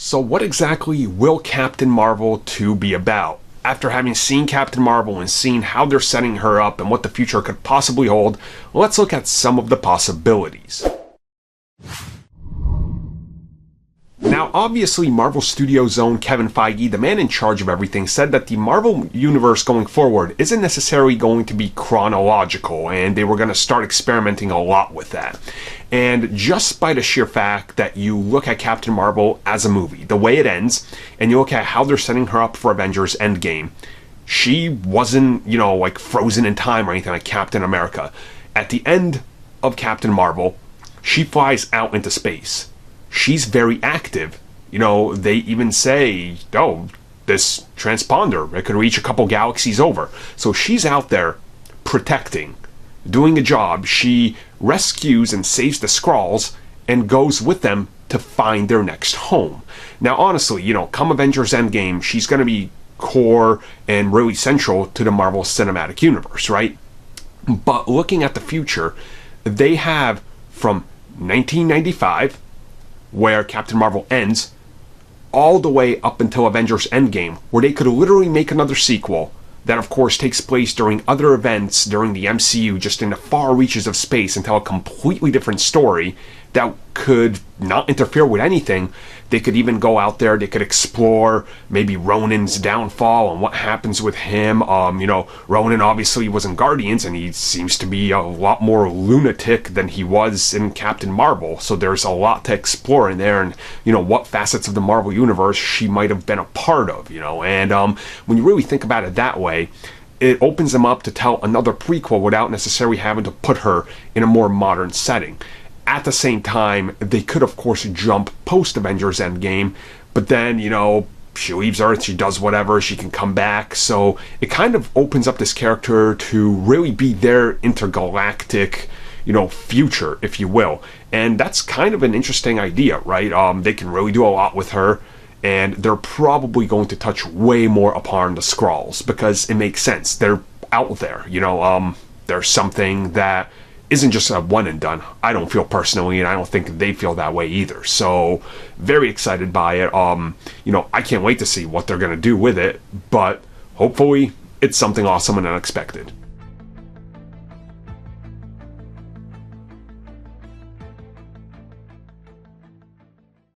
So what exactly will Captain Marvel 2 be about? After having seen Captain Marvel and seen how they're setting her up and what the future could possibly hold, let's look at some of the possibilities. Now, obviously, Marvel Studios' own Kevin Feige, the man in charge of everything, said that the Marvel universe going forward isn't necessarily going to be chronological, and they were going to start experimenting a lot with that. And just by the sheer fact that you look at Captain Marvel as a movie, the way it ends, and you look at how they're setting her up for Avengers Endgame, she wasn't, like frozen in time or anything like Captain America. At the end of Captain Marvel, she flies out into space. She's very active. They even say, oh, this transponder, it could reach a couple galaxies over. So she's out there protecting, doing a job. She rescues and saves the Skrulls and goes with them to find their next home. Now, honestly, come Avengers Endgame, she's going to be core and really central to the Marvel Cinematic Universe, right? But looking at the future, they have from 1995, where Captain Marvel ends, all the way up until Avengers Endgame, where they could literally make another sequel that of course takes place during other events during the MCU, just in the far reaches of space, and tell a completely different story that could not interfere with anything. They could even go out there, they could explore maybe Ronin's downfall and what happens with him. Ronin obviously was in Guardians, and he seems to be a lot more lunatic than he was in Captain Marvel, so there's a lot to explore in there, and what facets of the Marvel universe she might have been a part of, and when you really think about it that way, it opens them up to tell another prequel without necessarily having to put her in a more modern setting. At the same time, they could of course jump post-Avengers Endgame, but then, she leaves Earth, she does whatever, she can come back, so it kind of opens up this character to really be their intergalactic, future, if you will. And that's kind of an interesting idea, right? They can really do a lot with her, and they're probably going to touch way more upon the Skrulls, because it makes sense. They're out there, there's something that isn't just a one and done. I don't feel personally, and I don't think they feel that way either. So very excited by it. I can't wait to see what they're going to do with it, but hopefully it's something awesome and unexpected.